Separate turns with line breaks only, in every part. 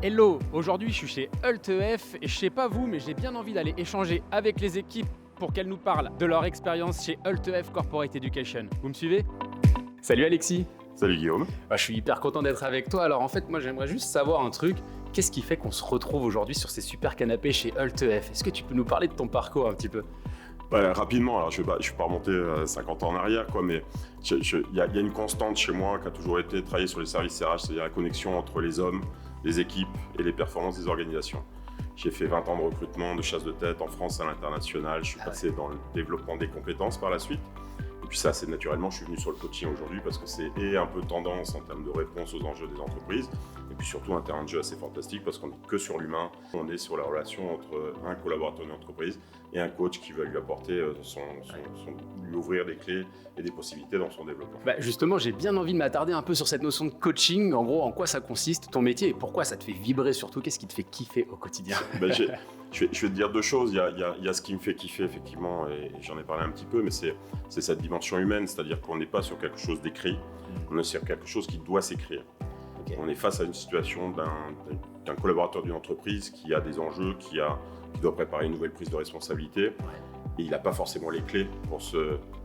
Hello, aujourd'hui je suis chez HultEF et je sais pas vous, mais j'ai bien envie d'aller échanger avec les équipes pour qu'elles nous parlent de leur expérience chez HultEF Corporate Education. Vous me suivez? Salut Alexis.
Salut Guillaume.
Je suis hyper content d'être avec toi. Alors en fait, moi j'aimerais juste savoir un truc. Qu'est-ce qui fait qu'on se retrouve aujourd'hui sur ces super canapés chez HultEF? Est-ce que tu peux nous parler de ton parcours un petit peu?
Rapidement, alors je vais pas remonter 50 ans en arrière, mais il y a une constante chez moi qui a toujours été de travailler sur les services RH, c'est-à-dire la connexion entre les hommes, les équipes et les performances des organisations. J'ai fait 20 ans de recrutement, de chasse de tête en France et à l'international. Je suis passé dans le développement des compétences par la suite. Et puis ça, c'est naturellement, je suis venu sur le coaching aujourd'hui parce que c'est un peu tendance en termes de réponse aux enjeux des entreprises. Et puis surtout un terrain de jeu assez fantastique parce qu'on n'est que sur l'humain. On est sur la relation entre un collaborateur d'une entreprise et un coach qui va lui apporter lui ouvrir des clés et des possibilités dans son développement.
Justement, j'ai bien envie de m'attarder un peu sur cette notion de coaching. En gros, en quoi ça consiste, ton métier, et pourquoi ça te fait vibrer surtout? Qu'est-ce qui te fait kiffer au quotidien?
Je vais te dire deux choses. Il y a ce qui me fait kiffer, effectivement, et j'en ai parlé un petit peu, mais c'est cette dimension humaine, c'est-à-dire qu'on n'est pas sur quelque chose d'écrit, on est sur quelque chose qui doit s'écrire. Okay. On est face à une situation d'un collaborateur d'une entreprise qui a des enjeux, qui doit préparer une nouvelle prise de responsabilité, et il n'a pas forcément les clés pour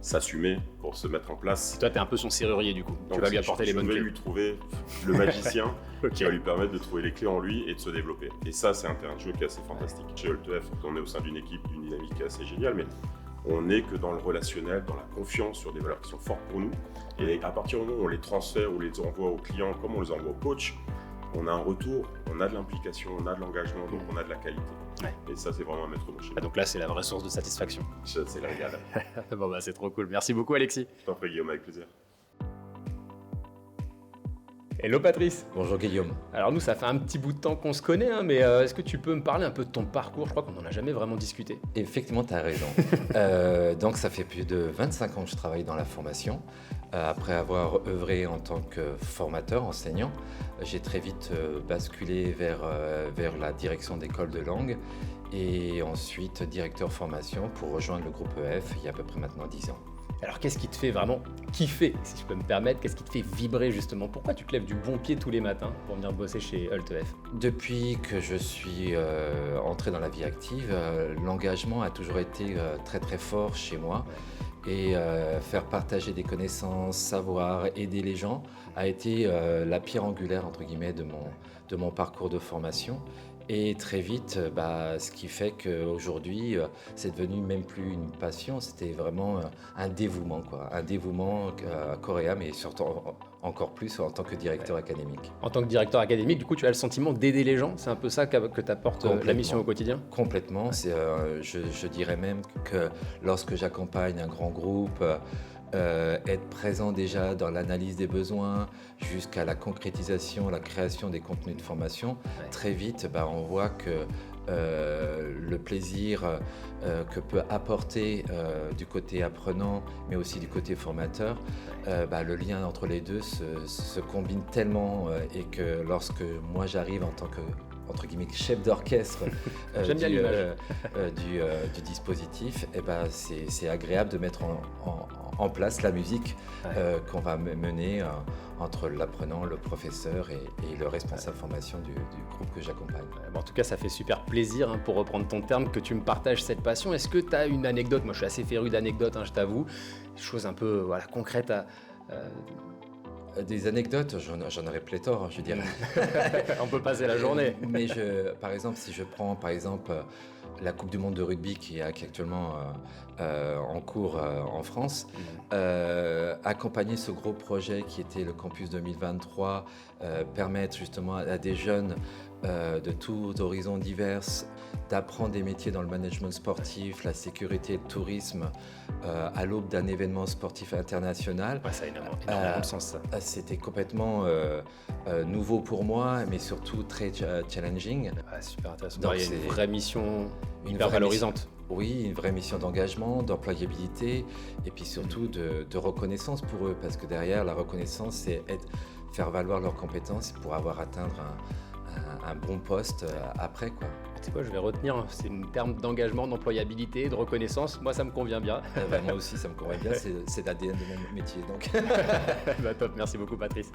s'assumer, pour se mettre en place.
Et toi, tu es un peu son serrurier du coup. Donc, tu vas lui apporter les bonnes clés.
Je vais lui trouver le magicien qui va lui permettre de trouver les clés en lui et de se développer. Et ça, c'est un terrain de jeu qui est assez fantastique. Chez HultEF, on est au sein d'une équipe, d'une dynamique assez géniale, mais on n'est que dans le relationnel, dans la confiance, sur des valeurs qui sont fortes pour nous. Et à partir du moment où on les transfère, ou les envoie aux clients, comme on les envoie aux coachs, on a un retour, on a de l'implication, on a de l'engagement, donc on a de la qualité. Ouais. Et ça, c'est vraiment un maître mot chez nous.
Donc là, c'est la vraie source de satisfaction.
C'est la régal.
C'est trop cool. Merci beaucoup, Alexis.
Je t'en prie, Guillaume, avec plaisir.
Hello Patrice.
Bonjour Guillaume.
Alors nous, ça fait un petit bout de temps qu'on se connaît, mais est-ce que tu peux me parler un peu de ton parcours? Je crois qu'on n'en a jamais vraiment discuté.
Effectivement, tu as raison. Donc ça fait plus de 25 ans que je travaille dans la formation. Après avoir œuvré en tant que formateur, enseignant, j'ai très vite basculé vers la direction d'école de langue et ensuite directeur formation pour rejoindre le groupe EF il y a à peu près maintenant 10 ans.
Alors qu'est-ce qui te fait vraiment kiffer, si je peux me permettre? Qu'est-ce qui te fait vibrer justement? Pourquoi tu te lèves du bon pied tous les matins pour venir bosser chez HultEF?
Depuis que je suis entré dans la vie active, l'engagement a toujours été très très fort chez moi. Et faire partager des connaissances, savoir, aider les gens a été la pierre angulaire entre guillemets de mon parcours de formation. Et très vite, ce qui fait qu'aujourd'hui, c'est devenu même plus une passion, c'était vraiment un dévouement, un dévouement à corps et âme, et surtout encore plus en tant que directeur académique.
En tant que directeur académique, du coup, tu as le sentiment d'aider les gens? C'est un peu ça que t'apporte la mission au quotidien?
Complètement. Ouais. Je dirais même que lorsque j'accompagne un grand groupe, être présent déjà dans l'analyse des besoins jusqu'à la concrétisation, la création des contenus de formation, très vite on voit que le plaisir que peut apporter du côté apprenant mais aussi du côté formateur, le lien entre les deux se combine tellement et que lorsque moi j'arrive en tant que entre guillemets chef d'orchestre du dispositif, c'est agréable de mettre en place la musique qu'on va mener entre l'apprenant, le professeur et le responsable formation du groupe que j'accompagne.
En tout cas, ça fait super plaisir, pour reprendre ton terme, que tu me partages cette passion. Est-ce que tu as une anecdote? Moi, je suis assez féru d'anecdotes, je t'avoue. Des choses un peu concrètes à...
Des anecdotes, j'en aurais pléthore, je dirais.
On peut passer la journée.
Mais par exemple, si je prends la Coupe du Monde de rugby qui est actuellement en cours en France, accompagner ce gros projet qui était le Campus 2023, permettre justement à des jeunes de tous horizons divers d'apprendre des métiers dans le management sportif, la sécurité et le tourisme à l'aube d'un événement sportif international.
Ça a énormément de sens, ça.
C'était complètement nouveau pour moi, mais surtout très challenging.
Super intéressant. Donc, il y a une vraie mission hyper valorisante.
Oui, une vraie mission d'engagement, d'employabilité et puis surtout de reconnaissance pour eux, parce que derrière la reconnaissance, c'est faire valoir leurs compétences pour atteindre un bon poste après, quoi.
Tu sais quoi, je vais retenir ces termes d'engagement, d'employabilité, de reconnaissance. Moi, ça me convient bien.
Moi aussi, ça me convient bien. C'est l'ADN de mon métier. Donc.
Top, merci beaucoup Patrice.